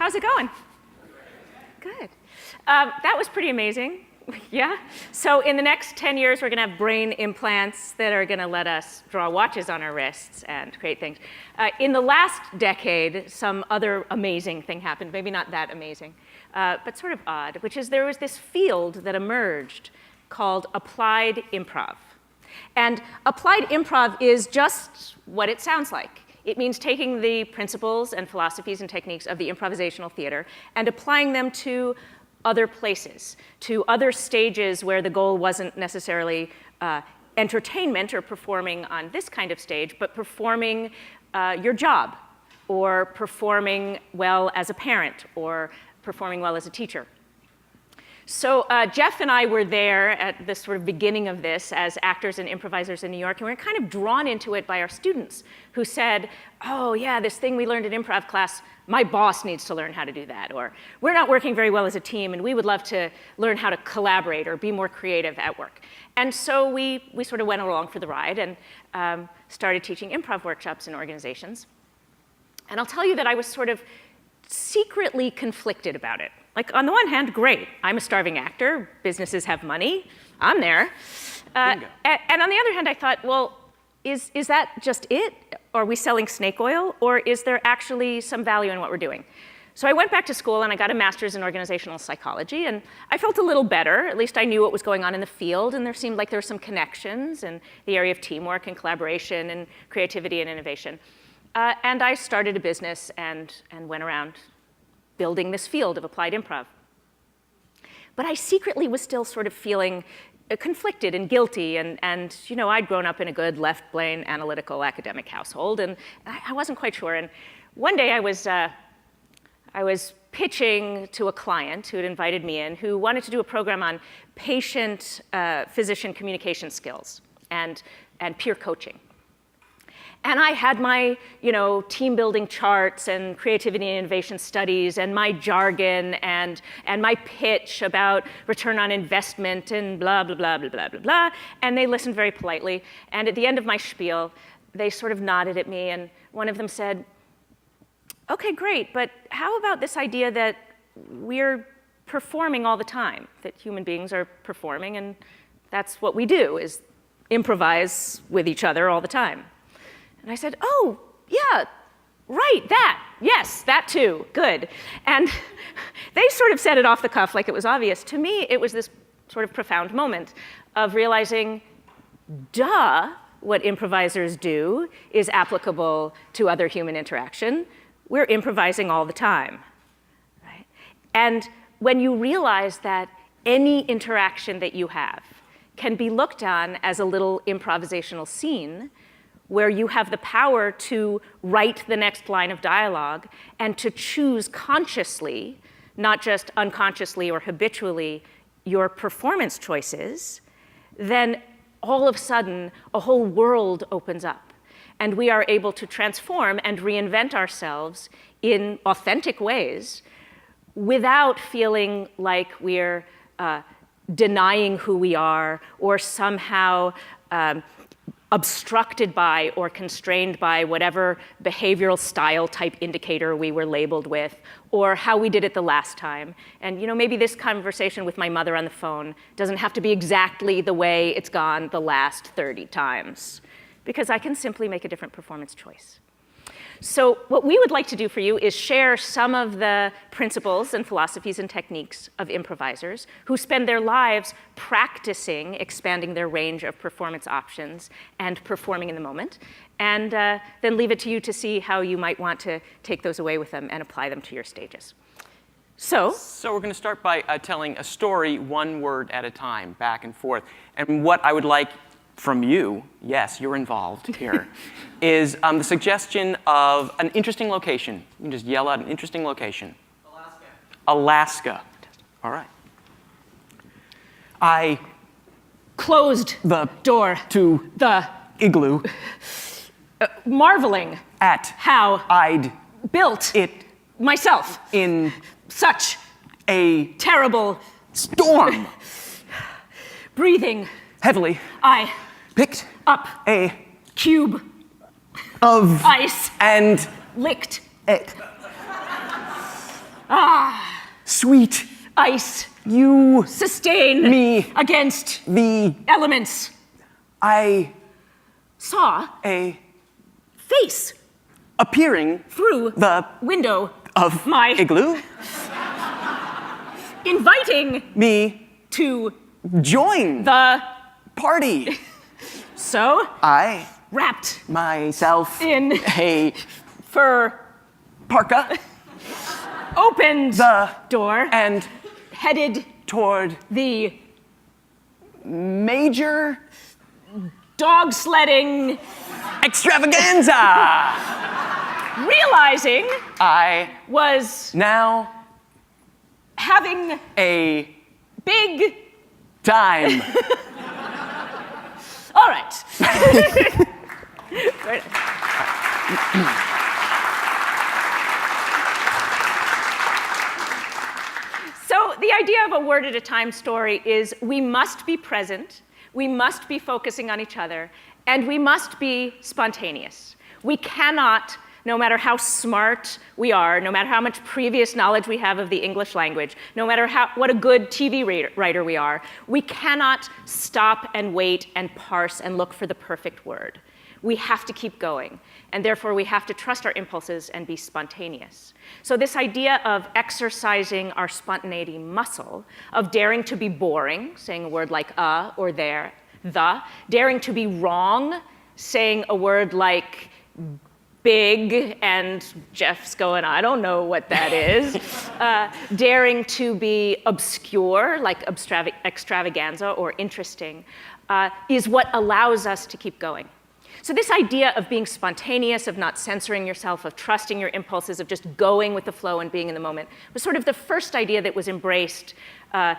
How's it going? Good. That was pretty amazing. Yeah? So in the next 10 years, we're going to have brain implants that are going to let us draw watches on our wrists and create things. In the last decade, some other amazing thing happened, maybe not that amazing, but sort of odd, which is there was this field that emerged called Applied Improv. And Applied Improv is just what it sounds like. It means taking the principles and philosophies and techniques of the improvisational theater and applying them to other places, to other stages where the goal wasn't necessarily entertainment or performing on this kind of stage, but performing your job, or performing well as a parent, or performing well as a teacher. So Geoff and I were there at the sort of beginning of this as actors and improvisers in New York, and we were kind of drawn into it by our students who said, oh yeah, this thing we learned in improv class, my boss needs to learn how to do that, or we're not working very well as a team and we would love to learn how to collaborate or be more creative at work. And so we sort of went along for the ride and started teaching improv workshops in organizations. And I'll tell you that I was sort of secretly conflicted about it. Like, on the one hand, great, I'm a starving actor, businesses have money, I'm there. And on the other hand, I thought, well, is that just it? Are we selling snake oil? Or is there actually some value in what we're doing? So I went back to school and I got a master's in organizational psychology, and I felt a little better. At least I knew what was going on in the field, and there seemed like there were some connections in the area of teamwork and collaboration and creativity and innovation. And I started a business and went around building this field of applied improv. But I secretly was still sort of feeling conflicted and guilty, and you know, I'd grown up in a good left-brain analytical academic household, and I wasn't quite sure. And one day I was pitching to a client who had invited me in, who wanted to do a program on patient-physician communication skills and peer coaching. And I had my, you know, team building charts and creativity and innovation studies and my jargon and my pitch about return on investment and blah, blah, blah, blah, blah, blah, blah. And they listened very politely. And at the end of my spiel, they sort of nodded at me, and one of them said, okay, great, but how about this idea that we're performing all the time, that human beings are performing, and that's what we do, is improvise with each other all the time. And I said, oh, yeah, right, that, yes, that too, good. And they sort of said it off the cuff like it was obvious. To me, it was this sort of profound moment of realizing, duh, what improvisers do is applicable to other human interaction. We're improvising all the time, right? And when you realize that any interaction that you have can be looked on as a little improvisational scene, where you have the power to write the next line of dialogue and to choose consciously, not just unconsciously or habitually, your performance choices, then all of a sudden, a whole world opens up. And we are able to transform and reinvent ourselves in authentic ways without feeling like we're denying who we are or somehow obstructed by or constrained by whatever behavioral style type indicator we were labeled with, or how we did it the last time. And you know, maybe this conversation with my mother on the phone doesn't have to be exactly the way it's gone the last 30 times, because I can simply make a different performance choice. So what we would like to do for you is share some of the principles and philosophies and techniques of improvisers who spend their lives practicing expanding their range of performance options and performing in the moment, and then leave it to you to see how you might want to take those away with them and apply them to your stages. So we're going to start by telling a story one word at a time, back and forth. And what I would like from you, yes, you're involved here, is the suggestion of an interesting location. You can just yell out an interesting location. Alaska. Alaska. All right. I closed the door to the igloo, marveling at how I'd built it myself in such a terrible storm. Breathing Heavily I picked up a cube of ice and licked it. Sweet. Ice. You. Sustain. Me. Against. The. Elements. I. Saw. A. Face. Appearing. Through. The. Window. Of. My. Igloo. Inviting. Me. To. Join. The. Party. So. I. Wrapped. Myself. In. A. Fur. Parka. Opened. The. Door. And. Headed. Toward. The. Major. Dog sledding. Extravaganza. Realizing. I. Was. Now. Having. A. Big. Time. All right. So the idea of a word at a time story is we must be present, we must be focusing on each other, and we must be spontaneous. We cannot, no matter how smart we are, no matter how much previous knowledge we have of the English language, no matter what a good TV writer we are, we cannot stop and wait and parse and look for the perfect word. We have to keep going, and therefore we have to trust our impulses and be spontaneous. So this idea of exercising our spontaneity muscle, of daring to be boring, saying a word like or there, the, daring to be wrong, saying a word like big, and Jeff's going, I don't know what that is. Daring to be obscure, like extravaganza or interesting, is what allows us to keep going. So this idea of being spontaneous, of not censoring yourself, of trusting your impulses, of just going with the flow and being in the moment, was sort of the first idea that was embraced by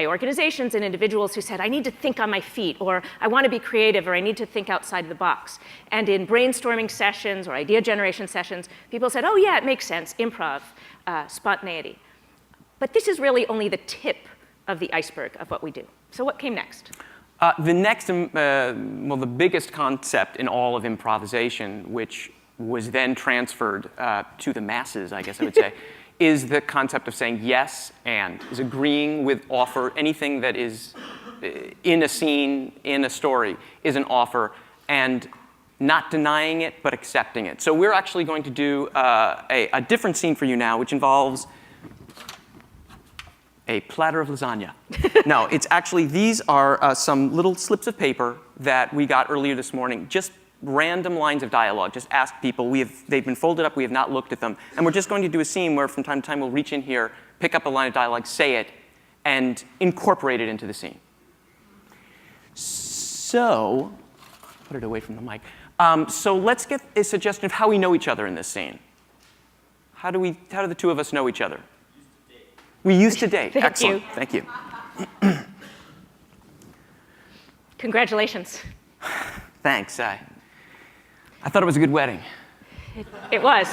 organizations and individuals who said, I need to think on my feet, or I want to be creative, or I need to think outside the box. And in brainstorming sessions or idea generation sessions, people said, oh yeah, it makes sense, improv, spontaneity. But this is really only the tip of the iceberg of what we do. So what came next? The next, well, the biggest concept in all of improvisation, which was then transferred to the masses, I guess I would say, is the concept of saying yes and, is agreeing with offer. Anything that is in a scene, in a story, is an offer, and not denying it, but accepting it. So we're actually going to do a different scene for you now, which involves a platter of lasagna. No, it's actually, these are some little slips of paper that we got earlier this morning, just random lines of dialogue. Just ask people. They've been folded up. We have not looked at them. And we're just going to do a scene where from time to time we'll reach in here, pick up a line of dialogue, say it, and incorporate it into the scene. So, put it away from the mic. So let's get a suggestion of how we know each other in this scene. How do the two of us know each other? We used to date. Excellent. Thank you. Congratulations. Thanks. I thought it was a good wedding. It was.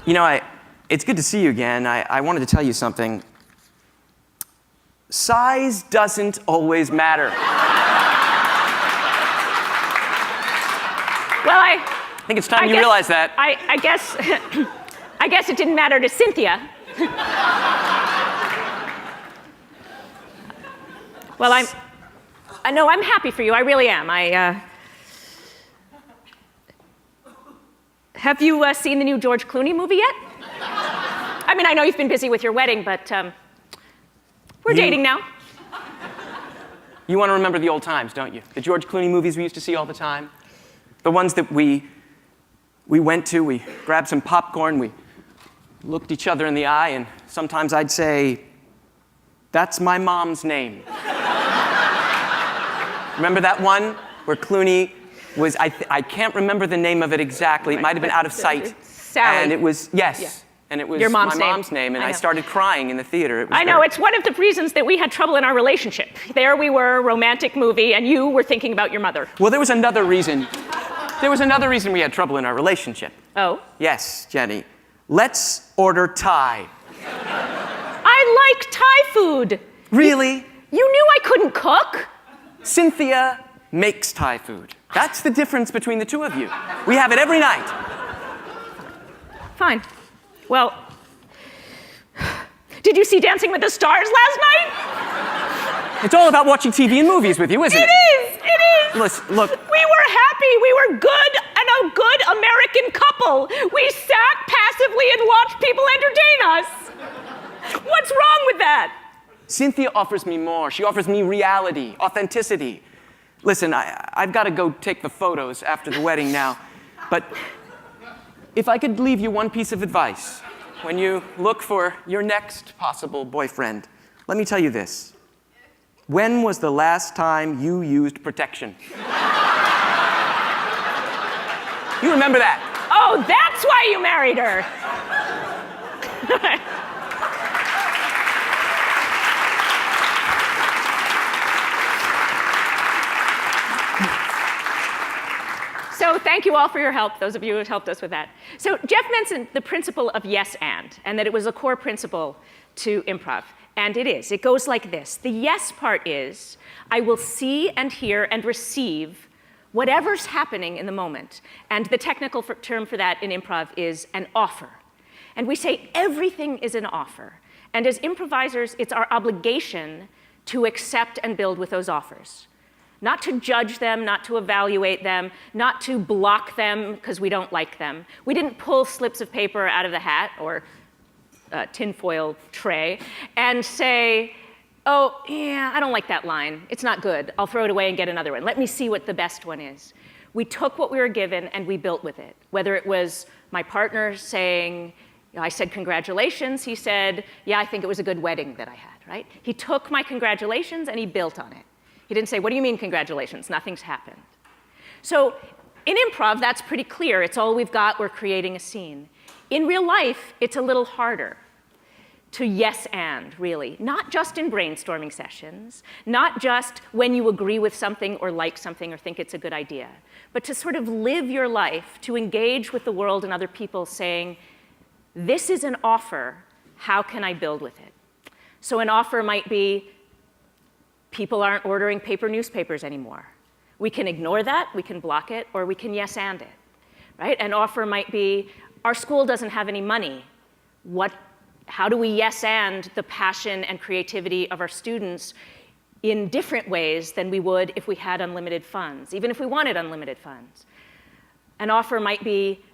You know, it's good to see you again. I wanted to tell you something. Size doesn't always matter. Well, I think it's time you realize that. I guess it didn't matter to Cynthia. Well, I'm happy for you. I really am. Have you seen the new George Clooney movie yet? I mean, I know you've been busy with your wedding, but we're dating now. You want to remember the old times, don't you? The George Clooney movies we used to see all the time. The ones that we went to, we grabbed some popcorn, we looked each other in the eye, and sometimes I'd say, that's my mom's name. Remember that one where Clooney was, I can't remember the name of it exactly. It might have been Out of Sight. Sally. And it was, yes. Yeah. And it was Your mom's my mom's name, and I started crying in the theater. I know, it's one of the reasons that we had trouble in our relationship. There we were, romantic movie, and you were thinking about your mother. Well, there was another reason. There was another reason we had trouble in our relationship. Oh? Yes, Jenny. Let's order Thai. I like Thai food. Really? You knew I couldn't cook. Cynthia makes Thai food. That's the difference between the two of you. We have it every night. Fine. Well, did you see Dancing with the Stars last night? It's all about watching TV and movies with you, isn't it? It is. Listen, look. We were happy. We were good and a good American couple. We sat passively and watched people entertain us. What's wrong with that? Cynthia offers me more. She offers me reality, authenticity. Listen, I've got to go take the photos after the wedding now. But if I could leave you one piece of advice when you look for your next possible boyfriend, let me tell you this. When was the last time you used protection? You remember that? Oh, that's why you married her. So thank you all for your help, those of you who have helped us with that. So Geoff mentioned the principle of yes and that it was a core principle to improv. And it is. It goes like this. The yes part is, I will see and hear and receive whatever's happening in the moment. And the technical term for that in improv is an offer. And we say everything is an offer. And as improvisers, it's our obligation to accept and build with those offers. Not to judge them, not to evaluate them, not to block them because we don't like them. We didn't pull slips of paper out of the hat or tinfoil tray and say, oh, yeah, I don't like that line. It's not good. I'll throw it away and get another one. Let me see what the best one is. We took what we were given and we built with it. Whether it was my partner saying, I said congratulations, he said, yeah, I think it was a good wedding that I had, right? He took my congratulations and he built on it. He didn't say, what do you mean congratulations? Nothing's happened. So in improv, that's pretty clear. It's all we've got. We're creating a scene. In real life, it's a little harder to yes and, really. Not just in brainstorming sessions, not just when you agree with something or like something or think it's a good idea, but to sort of live your life, to engage with the world and other people saying, this is an offer. How can I build with it? So an offer might be, people aren't ordering paper newspapers anymore. We can ignore that, we can block it, or we can yes and it, right? An offer might be, our school doesn't have any money. How do we yes and the passion and creativity of our students in different ways than we would if we had unlimited funds, even if we wanted unlimited funds? An offer might be,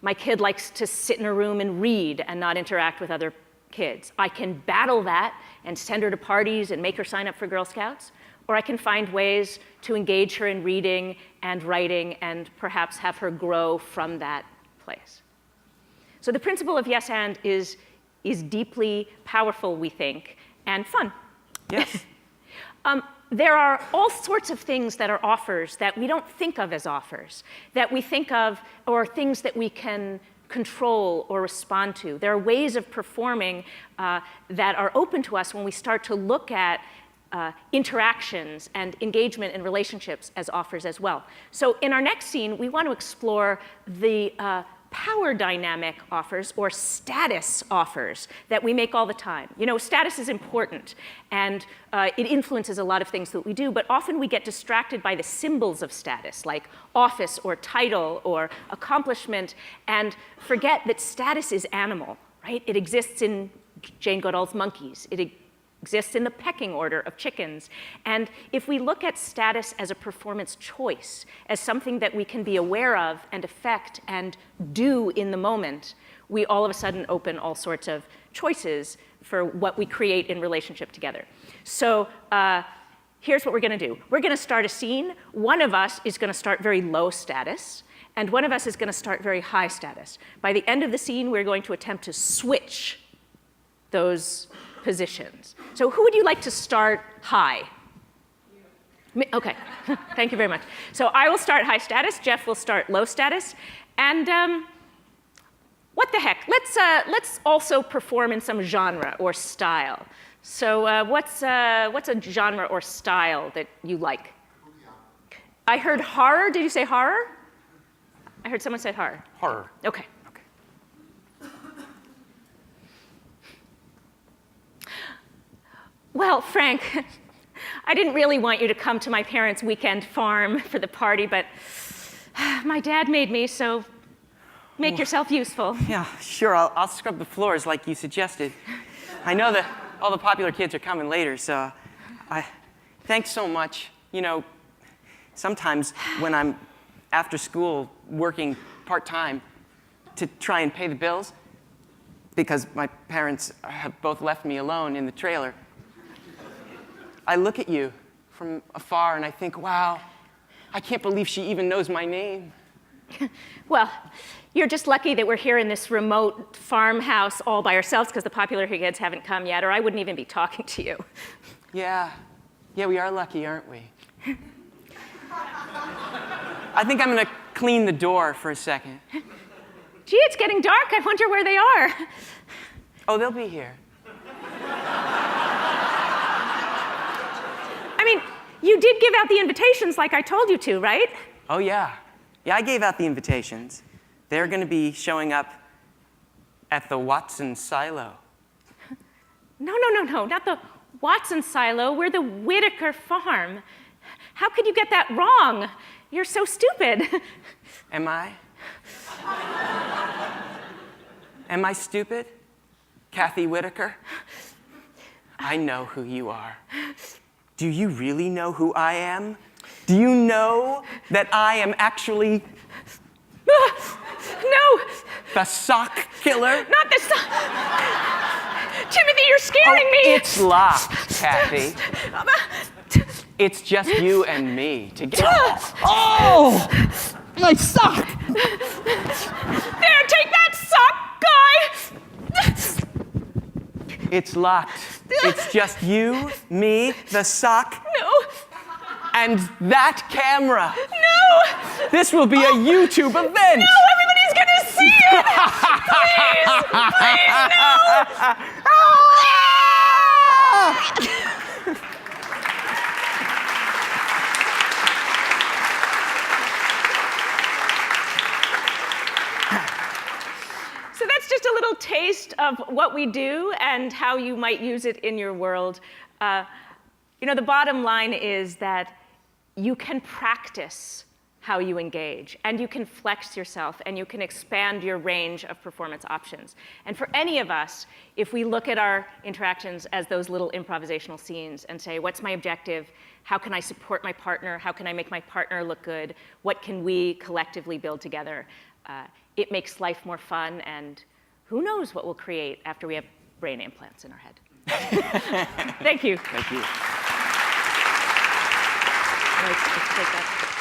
my kid likes to sit in a room and read and not interact with other kids. I can battle that and send her to parties and make her sign up for Girl Scouts, or I can find ways to engage her in reading and writing and perhaps have her grow from that place. So the principle of yes and is deeply powerful, we think, and fun. Yes. There are all sorts of things that are offers that we don't think of as offers, that we think of, or things that we can control or respond to. There are ways of performing that are open to us when we start to look at interactions and engagement in relationships as offers as well. So in our next scene, we want to explore the power dynamic offers or status offers that we make all the time. You know, status is important and it influences a lot of things that we do, but often we get distracted by the symbols of status, like office or title or accomplishment, and forget that status is animal, right? It exists in Jane Goodall's monkeys. It exists in the pecking order of chickens. And if we look at status as a performance choice, as something that we can be aware of and affect and do in the moment, we all of a sudden open all sorts of choices for what we create in relationship together. So here's what we're going to do. We're going to start a scene. One of us is going to start very low status, and one of us is going to start very high status. By the end of the scene, we're going to attempt to switch those positions. So who would you like to start high? You. Okay, thank you very much. So I will start high status, Geoff will start low status, and what the heck? Let's also perform in some genre or style. So what's a genre or style that you like? I heard horror. Did you say horror? I heard someone say horror. Horror. Okay. Well, Frank, I didn't really want you to come to my parents' weekend farm for the party, but my dad made me, so make yourself useful. Yeah, sure. I'll scrub the floors like you suggested. I know that all the popular kids are coming later, so thanks so much. You know, sometimes when I'm after school working part-time to try and pay the bills, because my parents have both left me alone in the trailer, I look at you from afar and I think, wow, I can't believe she even knows my name. Well, you're just lucky that we're here in this remote farmhouse all by ourselves because the popular kids haven't come yet, or I wouldn't even be talking to you. Yeah, we are lucky, aren't we? I think I'm going to clean the door for a second. Gee, it's getting dark. I wonder where they are. Oh, they'll be here. I mean, you did give out the invitations like I told you to, right? Oh, yeah. Yeah, I gave out the invitations. They're going to be showing up at the Watson silo. No, not the Watson silo. We're the Whitaker farm. How could you get that wrong? You're so stupid. Am I? Am I stupid? Kathy Whitaker? I know who you are. Do you really know who I am? Do you know that I am actually No! the sock killer? Not the sock! Timothy, you're scaring me! It's locked, Kathy. It's just you and me together. Oh! My sock! There, take that sock, guy! It's locked. It's just you, me, the sock, No! and that camera. No! This will be a YouTube event. No, everybody's gonna see it! Please, no! So that's just a little taste of what we do and how you might use it in your world. The bottom line is that you can practice how you engage, and you can flex yourself, and you can expand your range of performance options. And for any of us, if we look at our interactions as those little improvisational scenes and say, what's my objective? How can I support my partner? How can I make my partner look good? What can we collectively build together? It makes life more fun, and who knows what we'll create after we have brain implants in our head. Thank you. Thank you. Let's take that.